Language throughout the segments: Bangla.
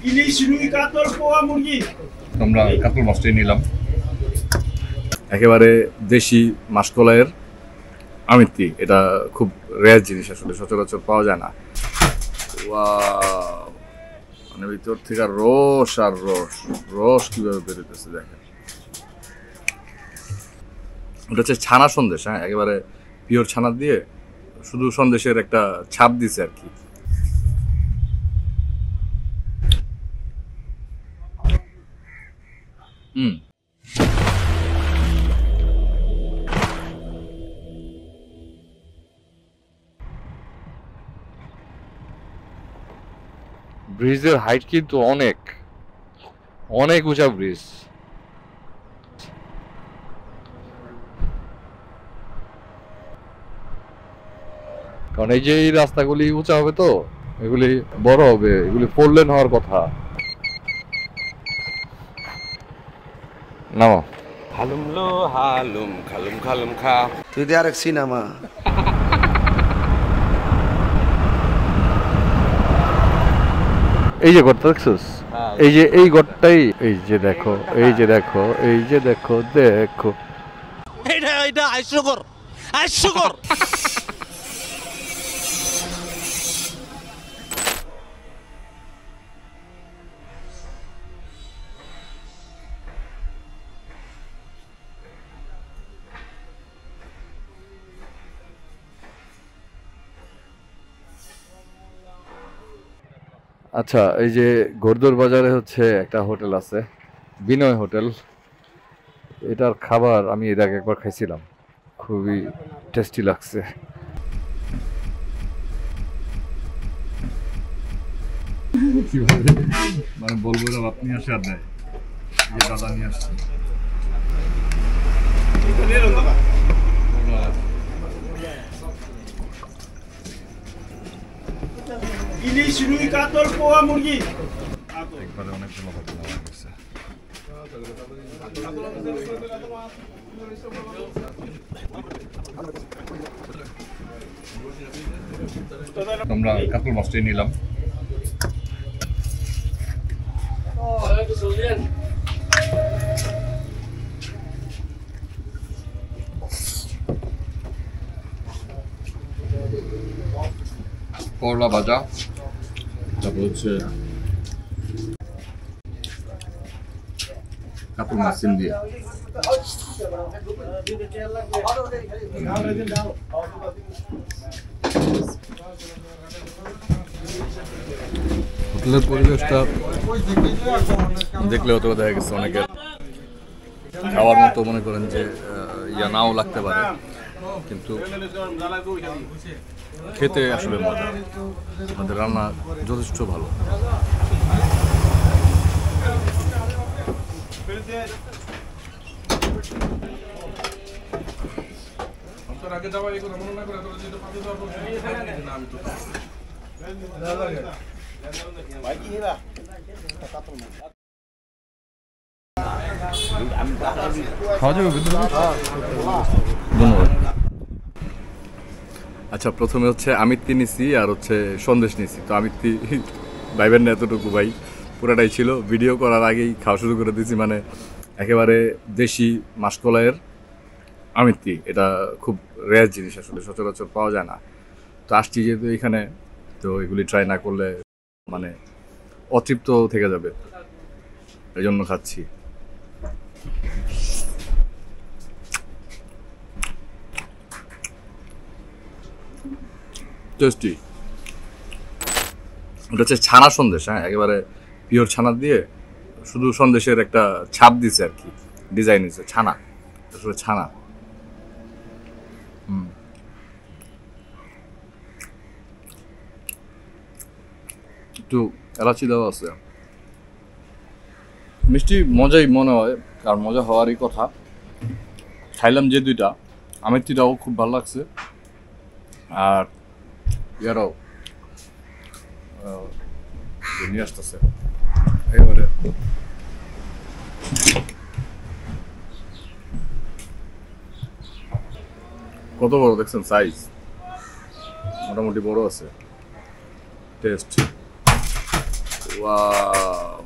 ইলিশ রুই কাতল পোয়া মুরগি আমরা কাতল মাছটাই নিলাম, একেবারে দেশি মাসকলাইয়ের আমিত্তি। এটা খুব রেয়ার জিনিস, আসলে সচরাচর পাওয়া যায় না। মানে ভিতর থেকে রস আর রস, রস কিভাবে বেরোতেছে দেখেন। এটা হচ্ছে ছানা সন্দেশ, হ্যাঁ, একেবারে পিওর ছানা দিয়ে শুধু সন্দেশের একটা ছাপ দিছে আর কি। ব্রিজের হাইট কিন্তু অনেক অনেক উঁচা ব্রিজ। কারণ এই যে এই রাস্তাগুলি উঁচা হবে, তো এগুলি বড় হবে, এগুলি 4 লেন হওয়ার কথা। নামো। হালুম লো হালুম খালুম খালুম খা তুই দিয়ে আরেক সিনেমা। এই যে ঘরটা দেখছিস, এই যে এই ঘরটাই, এই যে দেখো, এই যে দেখো, এই যে দেখো, দেখো এটা এটা হাস্যকর হাস্যকর। আচ্ছা, এই যে ঘোড়দৌড় বাজারে হচ্ছে একটা হোটেল আছে, বিনয় হোটেল। এটার খাবার আমি এর আগে একবার খাইছিলাম, খুবই টেস্টি লাগছে। মানে বলবো না, আপনি আসে আর দেয় যে দাদা নিয়ে আসছে। ইলিশ রুই কাতল পোয়া মুরগি একবারে অনেক ভালো খাবার আমার কাছে। আমরা কাতল মাছটাই নিলাম। করলা ভাজা, তারপর হচ্ছে কাতল মাছ সিম দিয়ে। হোটেলের পরিবেশটা দেখলে হয়তো দেখা গেছে অনেকের খাওয়ার মতো মনে করেন যে ইয়া নাও লাগতে পারে, কিন্তু খেতে আসলে মজা। আমাদের রান্না যথেষ্ট ভালো। ধন্যবাদ। আচ্ছা, প্রথমে হচ্ছে আমিত্তি নিছি আর হচ্ছে সন্দেশ নিছি। তো আমিত্তি ভাইবেন না এতটুকু, ভাই পুরাটাই ছিল। ভিডিও করার আগেই খাওয়া শুরু করে দিয়েছি। মানে একেবারে দেশি মাসকলাইয়ের আমিত্তি। এটা খুব রেয়ার জিনিস, আসলে সচরাচর পাওয়া যায় না। তো আসছি যেহেতু এখানে, তো এগুলি ট্রাই না করলে মানে অতৃপ্ত থেকে যাবে, এই জন্য খাচ্ছি। টেস্টি। এটা হচ্ছে ছানা সন্দেশ, হ্যাঁ, একেবারে পিওর ছানা দিয়ে শুধু সন্দেশের একটা ছাপ দিছে আর কি, ডিজাইন দিছে। ছানা, আসলে ছানা। একটু এলাচি দেওয়া আছে। মিষ্টি মজাই মনে হয়, কারণ মজা হওয়ারই কথা। খাইলাম যে দুইটা, আমিত্তিটাও খুব ভালো লাগছে, আর ইয়ারাও নিয়ে আসতেছে এবারে। কত বড় দেখছেন সাইজ, মোটামুটি বড় আছে। টেস্ট ওয়াও,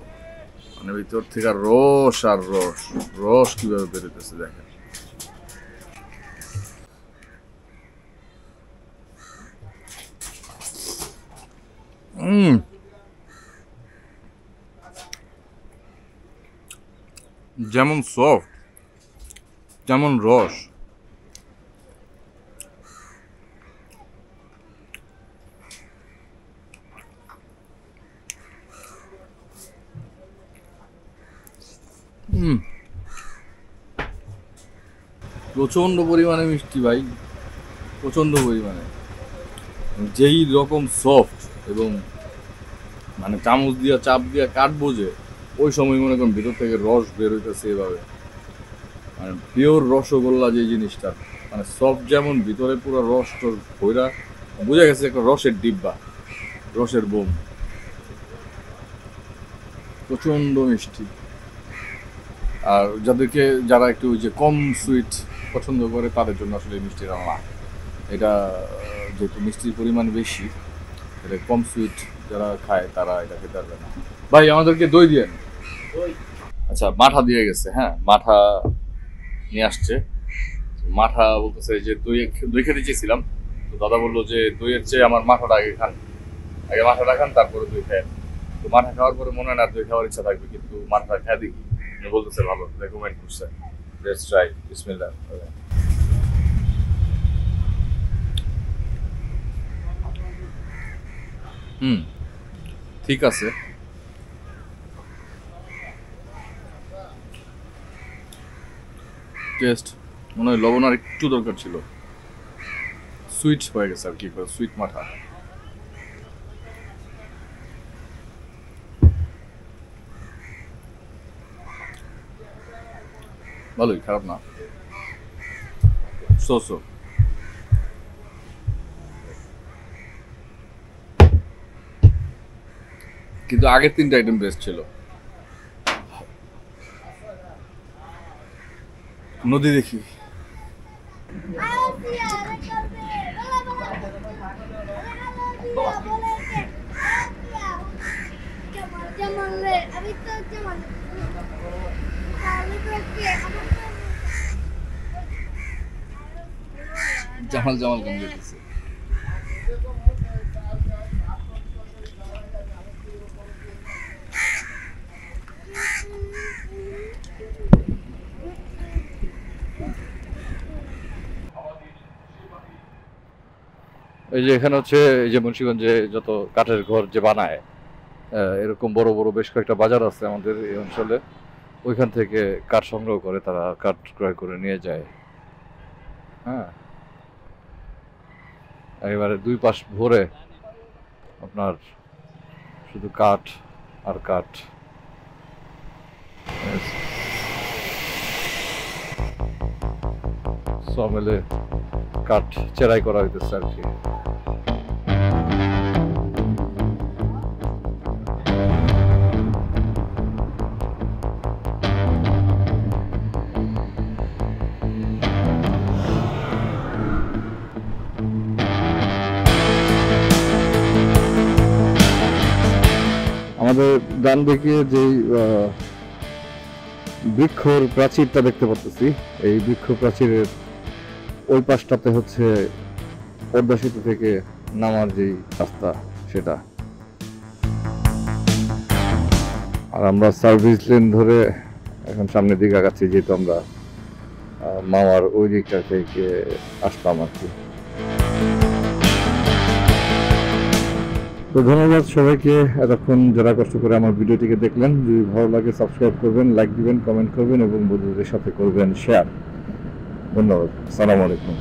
মানে ভিতর থেকে রস আর রস, রস কিভাবে বেরোতেছে দেখেন। যেমন সফট যেমন রস, প্রচন্ড পরিমাণে মিষ্টি ভাই, প্রচন্ড পরিমাণে, যেই রকম সফট এবং মানে চামচ দিয়া চাপ দিয়া কাটবো যে ওই সময় মনে করেন ভিতর থেকে রস বের হইতেছে এভাবে, মানে পিওর রসগোল্লা যে জিনিসটা, মানে সফট যেমন ভিতরে পুরো রস টস ভৈরা, বোঝা গেছে একটা রসের ডিব্বা, রসের বোম, প্রচন্ড মিষ্টি। আর যাদেরকে যারা একটু যে কম সুইট পছন্দ করে তাদের জন্য আসলে এই মিষ্টিটা না, এটা যেহেতু মিষ্টির পরিমাণ বেশি, এটা কম সুইট যারা খায় তারা এটা খেতে পারবে না। ভাই আমাদেরকে দই দিয়েন। আচ্ছা মাঠা দিয়ে গেছে, হ্যাঁ মাঠা নিয়ে আসছে। মাঠা বলতেছে যে দই খেতে চেয়েছিলাম, তো দাদা বললো যে দইয়ের চেয়ে আমার মাঠাটা আগে খান, আগে মাঠাটা খান তারপরে দই খায়। তো মাঠা খাওয়ার পরে মনে হয় না দই খাওয়ার ইচ্ছা থাকবে, কিন্তু মাঠাটা খেয়ে দেখি, বলতেছে ভালো, রেকমেন্ড করছে। লেটস ট্রাই, বিসমিল্লাহ। ঠিক আছে, টেস্ট মনে হয় লবণ আর একটু দরকার ছিল, সুইট হয়ে গেছে আর কি, সুইট মাঠা। ভালোই, খারাপ না, সো কিন্তু আগের 3টা আইটেম বেস্ট ছিল। নদী দেখি, জামাল জামাল গান গাইতেছে। এই যে এখানে হচ্ছে এই যে মুন্সিগঞ্জে যত কাঠের ঘর যে বানায়, এরকম বড় বড় বেশ কয়েকটা বাজার আছে আমাদের এই অঞ্চলে, ওইখান থেকে কাঠ সংগ্রহ করে তারা কাঠ ক্রয় করে নিয়ে যায়। হ্যাঁ, একেবারে 2 পাশ ভরে আপনার শুধু কাঠ আর কাঠ। সমেলে কাঠ চেরাই করা হইতেছে আর কি। আমাদের ডান দিকে যেই বৃক্ষর প্রাচীরটা দেখতে পাচ্ছি, এই বৃক্ষ প্রাচীরের ওই পাশটাতে হচ্ছে পদ্মা সেতু থেকে নামার যেই রাস্তা সেটা। আর আমরা সার্ভিস লেন ধরে এখন সামনের দিকে আগাচ্ছি, যেহেতু আমরা মামার ওই দিকটা থেকে আসলাম আর কি। তো ধন্যবাদ সবাইকে এতক্ষণ যারা কষ্ট করে আমার ভিডিওটিকে দেখলেন। যদি ভালো লাগে সাবস্ক্রাইব করবেন, লাইক দিবেন, কমেন্ট করবেন এবং বন্ধুদের সাথে করবেন শেয়ার। ধন্যবাদ, আসসালামু আলাইকুম।